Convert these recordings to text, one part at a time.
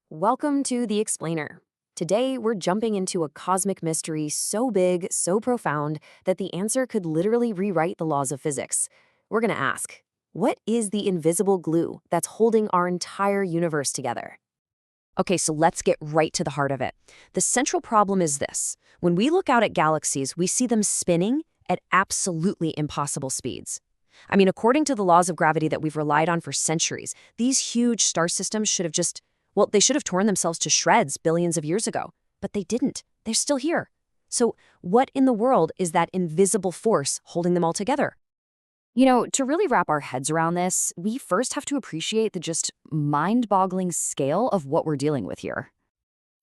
Welcome to The Explainer. Today, we're jumping into a cosmic mystery so big, so profound, that the answer could literally rewrite the laws of physics. We're going to ask, what is the invisible glue that's holding our entire universe together? Okay, so let's get right to the heart of it. The central problem is this. When we look out at galaxies, we see them spinning at absolutely impossible speeds. According to the laws of gravity that we've relied on for centuries, these huge star systems should have they should have torn themselves to shreds billions of years ago. But they didn't. They're still here. So what in the world is that invisible force holding them all together? To really wrap our heads around this, we first have to appreciate the just mind-boggling scale of what we're dealing with here.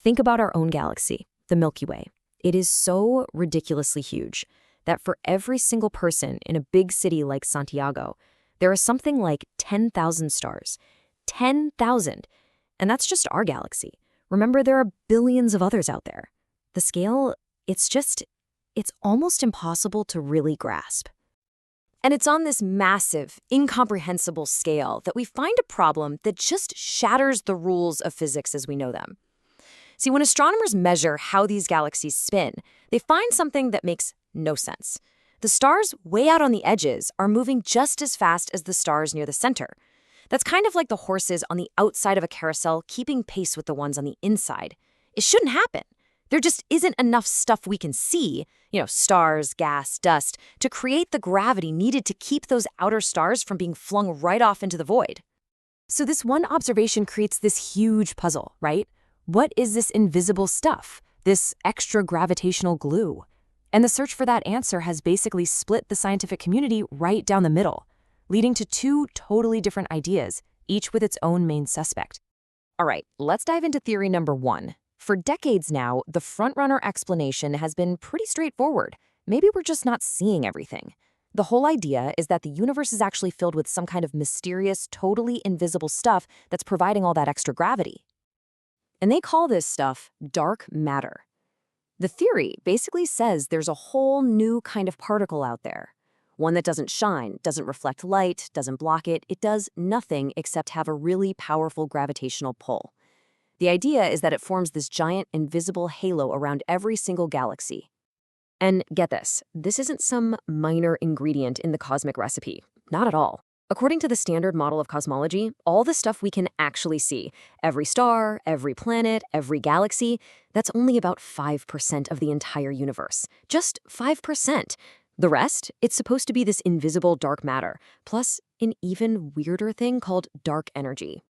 Think about our own galaxy, the Milky Way. It is so ridiculously huge that for every single person in a big city like Santiago, there are something like 10,000 stars. 10,000! And that's just our galaxy. Remember, there are billions of others out there. The scale, it's almost impossible to really grasp. And it's on this massive, incomprehensible scale that we find a problem that just shatters the rules of physics as we know them. See, when astronomers measure how these galaxies spin, they find something that makes no sense. The stars way out on the edges are moving just as fast as the stars near the center. That's kind of like the horses on the outside of a carousel keeping pace with the ones on the inside. It shouldn't happen. There just isn't enough stuff we can see, stars, gas, dust, to create the gravity needed to keep those outer stars from being flung right off into the void. So this one observation creates this huge puzzle, right? What is this invisible stuff, this extra gravitational glue? And the search for that answer has basically split the scientific community right down the middle, leading to two totally different ideas, each with its own main suspect. All right, let's dive into theory number one. For decades now, the frontrunner explanation has been pretty straightforward. Maybe we're just not seeing everything. The whole idea is that the universe is actually filled with some kind of mysterious, totally invisible stuff that's providing all that extra gravity. And they call this stuff dark matter. The theory basically says there's a whole new kind of particle out there. One that doesn't shine, doesn't reflect light, doesn't block it. It does nothing except have a really powerful gravitational pull. The idea is that it forms this giant invisible halo around every single galaxy. And get this isn't some minor ingredient in the cosmic recipe. Not at all. According to the standard model of cosmology, all the stuff we can actually see, every star, every planet, every galaxy, that's only about 5% of the entire universe. Just 5%. The rest, it's supposed to be this invisible dark matter, plus an even weirder thing called dark energy.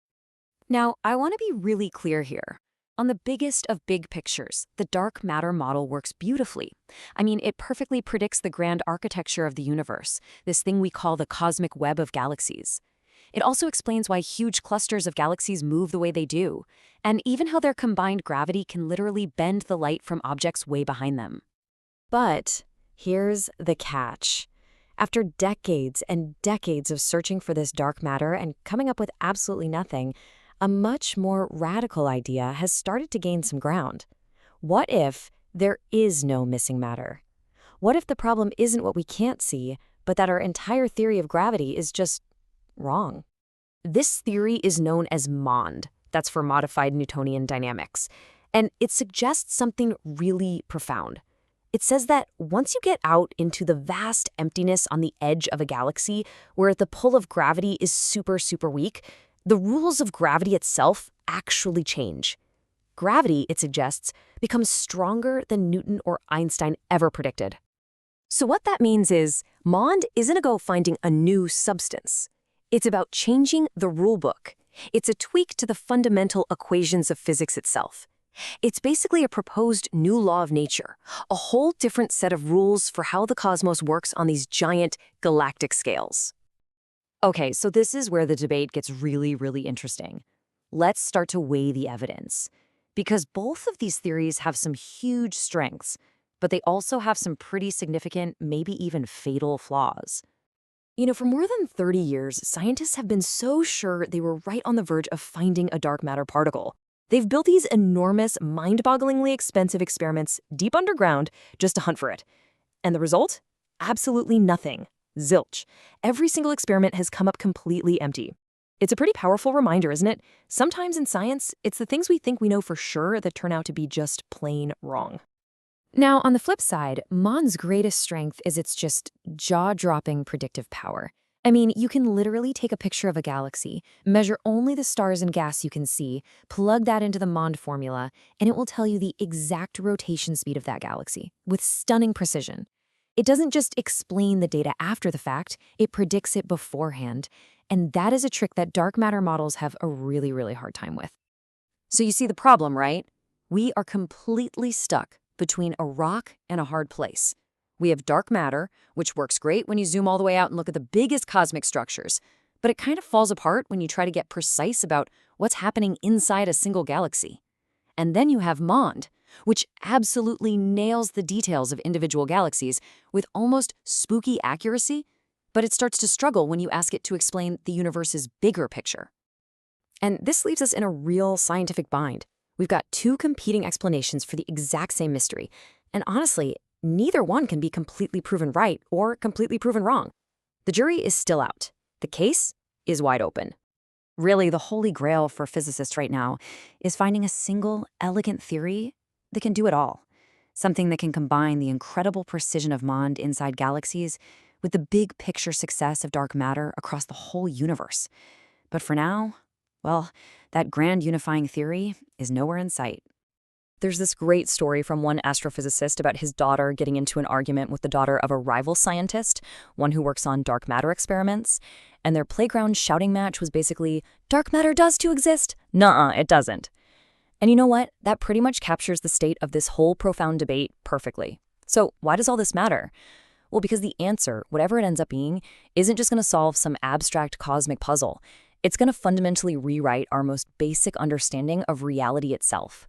Now, I want to be really clear here. On the biggest of big pictures, the dark matter model works beautifully. It perfectly predicts the grand architecture of the universe, this thing we call the cosmic web of galaxies. It also explains why huge clusters of galaxies move the way they do, and even how their combined gravity can literally bend the light from objects way behind them. But here's the catch. After decades and decades of searching for this dark matter and coming up with absolutely nothing, a much more radical idea has started to gain some ground. What if there is no missing matter? What if the problem isn't what we can't see, but that our entire theory of gravity is just wrong? This theory is known as MOND. That's for modified Newtonian dynamics. And it suggests something really profound. It says that once you get out into the vast emptiness on the edge of a galaxy, where the pull of gravity is super, super weak, the rules of gravity itself actually change. Gravity, it suggests, becomes stronger than Newton or Einstein ever predicted. So what that means is, MOND isn't about finding a new substance. It's about changing the rulebook. It's a tweak to the fundamental equations of physics itself. It's basically a proposed new law of nature, a whole different set of rules for how the cosmos works on these giant galactic scales. Okay, so this is where the debate gets really, really interesting. Let's start to weigh the evidence. Because both of these theories have some huge strengths, but they also have some pretty significant, maybe even fatal flaws. For more than 30 years, scientists have been so sure they were right on the verge of finding a dark matter particle. They've built these enormous, mind-bogglingly expensive experiments deep underground just to hunt for it. And the result? Absolutely nothing. Zilch. Every single experiment has come up completely empty. It's a pretty powerful reminder, isn't it? Sometimes in science, it's the things we think we know for sure that turn out to be just plain wrong. Now, on the flip side, MOND's greatest strength is its just jaw-dropping predictive power. I mean, you can literally take a picture of a galaxy, measure only the stars and gas you can see, plug that into the MOND formula, and it will tell you the exact rotation speed of that galaxy with stunning precision. It doesn't just explain the data after the fact, it predicts it beforehand. And that is a trick that dark matter models have a really hard time with. So you see the problem, right? We are completely stuck between a rock and a hard place. We have dark matter, which works great when you zoom all the way out and look at the biggest cosmic structures, but it kind of falls apart when you try to get precise about what's happening inside a single galaxy. And then you have MOND, which absolutely nails the details of individual galaxies with almost spooky accuracy, but it starts to struggle when you ask it to explain the universe's bigger picture. And this leaves us in a real scientific bind. We've got two competing explanations for the exact same mystery, and honestly, neither one can be completely proven right or completely proven wrong. The jury is still out. The case is wide open. Really, the holy grail for physicists right now is finding a single, elegant theory that can do it all. Something that can combine the incredible precision of MOND inside galaxies with the big picture success of dark matter across the whole universe. But for now, well, that grand unifying theory is nowhere in sight. There's this great story from one astrophysicist about his daughter getting into an argument with the daughter of a rival scientist, one who works on dark matter experiments, and their playground shouting match was basically, "Dark matter does too exist." Nuh-uh, it doesn't. And you know what? That pretty much captures the state of this whole profound debate perfectly. So why does all this matter? Well, because the answer, whatever it ends up being, isn't just going to solve some abstract cosmic puzzle. It's going to fundamentally rewrite our most basic understanding of reality itself.